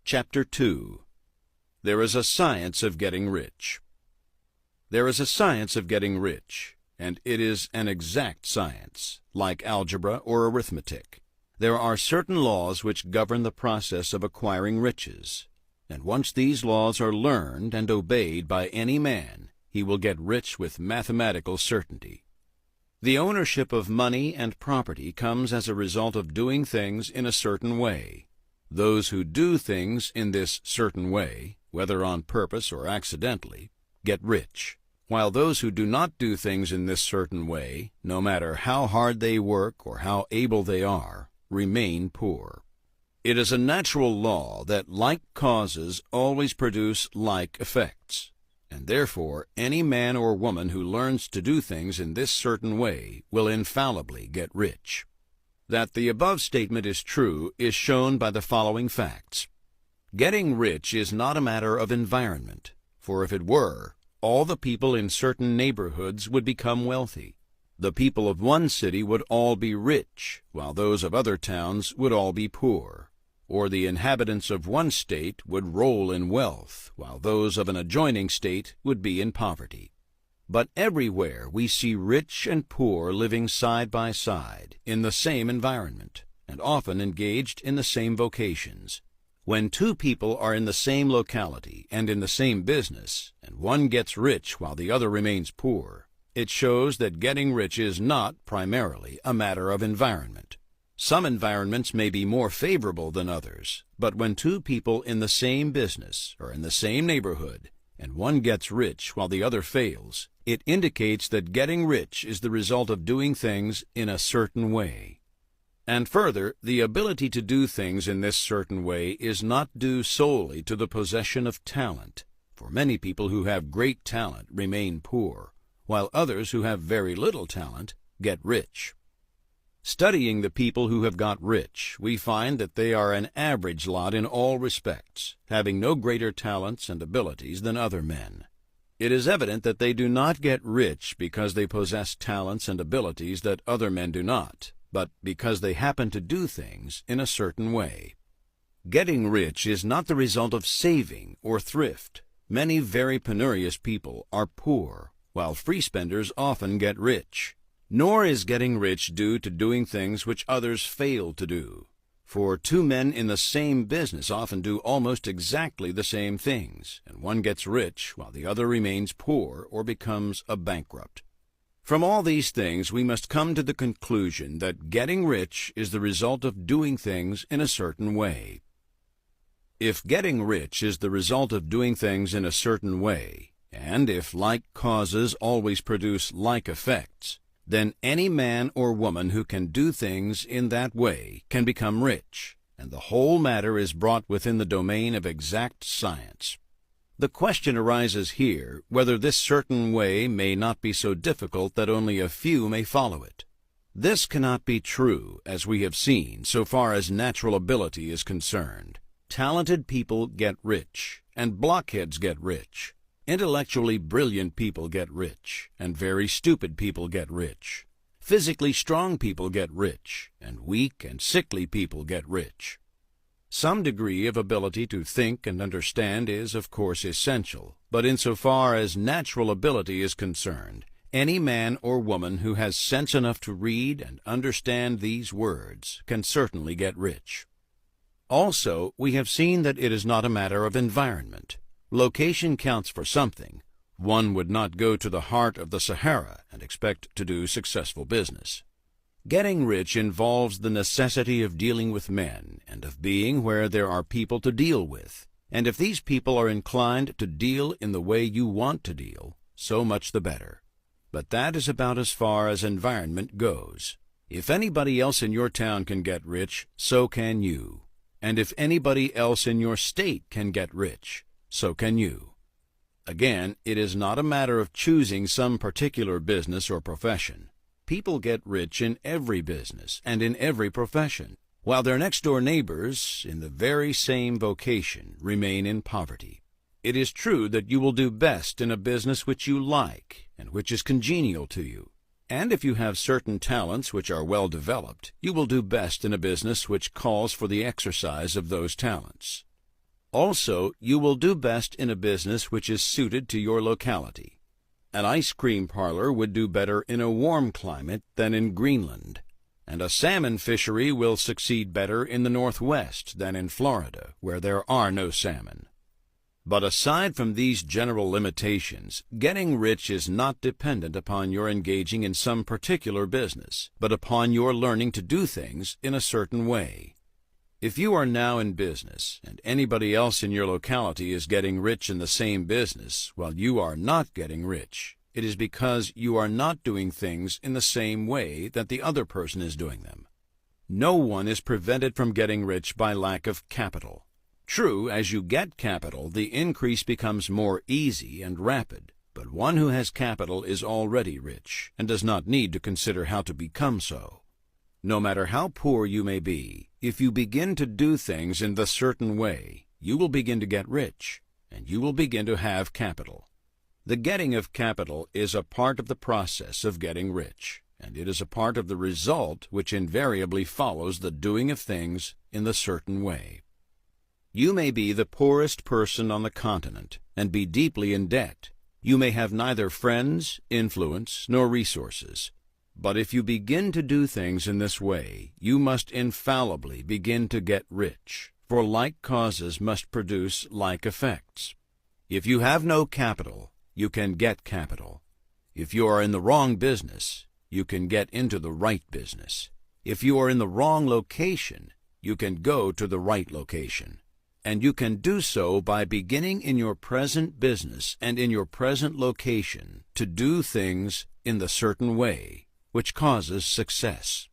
Chapter 2. There is a Science of Getting Rich. There is a science of getting rich, and it is an exact science, like algebra or arithmetic. There are certain laws which govern the process of acquiring riches, and once these laws are learned and obeyed by any man, he will get rich with mathematical certainty. The ownership of money and property comes as a result of doing things in a certain way. Those who do things in this certain way, whether on purpose or accidentally, get rich, while those who do not do things in this certain way, no matter how hard they work or how able they are, remain poor. It is a natural law that like causes always produce like effects, and therefore any man or woman who learns to do things in this certain way will infallibly get rich. That the above statement is true is shown by the following facts. Getting rich is not a matter of environment, for if it were, all the people in certain neighborhoods would become wealthy. The people of one city would all be rich, while those of other towns would all be poor. Or the inhabitants of one state would roll in wealth, while those of an adjoining state would be in poverty. But everywhere we see rich and poor living side by side in the same environment, and often engaged in the same vocations. When two people are in the same locality and in the same business, and one gets rich while the other remains poor, it shows that getting rich is not primarily a matter of environment. Some environments may be more favorable than others, but when two people in the same business or in the same neighborhood, and one gets rich while the other fails, it indicates that getting rich is the result of doing things in a certain way. And further, the ability to do things in this certain way is not due solely to the possession of talent, for many people who have great talent remain poor, while others who have very little talent get rich. Studying the people who have got rich, we find that they are an average lot in all respects, having no greater talents and abilities than other men. It is evident that they do not get rich because they possess talents and abilities that other men do not, but because they happen to do things in a certain way. Getting rich is not the result of saving or thrift. Many very penurious people are poor, while free spenders often get rich. Nor is getting rich due to doing things which others fail to do. For two men in the same business often do almost exactly the same things, and one gets rich while the other remains poor or becomes a bankrupt. From all these things we must come to the conclusion that getting rich is the result of doing things in a certain way. If getting rich is the result of doing things in a certain way, and if like causes always produce like effects, then any man or woman who can do things in that way can become rich, and the whole matter is brought within the domain of exact science. The question arises here whether this certain way may not be so difficult that only a few may follow it. This cannot be true, as we have seen, so far as natural ability is concerned. Talented people get rich, and blockheads get rich. Intellectually brilliant people get rich, and very stupid people get rich. Physically strong people get rich, and weak and sickly people get rich. Some degree of ability to think and understand is, of course, essential, but insofar as natural ability is concerned, any man or woman who has sense enough to read and understand these words can certainly get rich. Also, we have seen that it is not a matter of environment. Location counts for something. One would not go to the heart of the Sahara and expect to do successful business. Getting rich involves the necessity of dealing with men and of being where there are people to deal with. And if these people are inclined to deal in the way you want to deal, so much the better. But that is about as far as environment goes. If anybody else in your town can get rich, so can you. And if anybody else in your state can get rich, so can you. Again, it is not a matter of choosing some particular business or profession. People get rich in every business and in every profession, while their next-door neighbors in the very same vocation remain in poverty. It is true that you will do best in a business which you like and which is congenial to you. And if you have certain talents which are well developed, you will do best in a business which calls for the exercise of those talents. Also, you will do best in a business which is suited to your locality. An ice cream parlor would do better in a warm climate than in Greenland, and a salmon fishery will succeed better in the Northwest than in Florida, where there are no salmon. But aside from these general limitations, getting rich is not dependent upon your engaging in some particular business, but upon your learning to do things in a certain way. If you are now in business, and anybody else in your locality is getting rich in the same business while you are not getting rich, it is because you are not doing things in the same way that the other person is doing them. No one is prevented from getting rich by lack of capital. True, as you get capital, the increase becomes more easy and rapid, but one who has capital is already rich and does not need to consider how to become so. No matter how poor you may be, if you begin to do things in the certain way, you will begin to get rich, and you will begin to have capital. The getting of capital is a part of the process of getting rich, and it is a part of the result which invariably follows the doing of things in the certain way. You may be the poorest person on the continent and be deeply in debt. You may have neither friends, influence, nor resources. But if you begin to do things in this way, you must infallibly begin to get rich, for like causes must produce like effects. If you have no capital, you can get capital. If you are in the wrong business, you can get into the right business. If you are in the wrong location, you can go to the right location. And you can do so by beginning in your present business and in your present location to do things in the certain way, which causes success.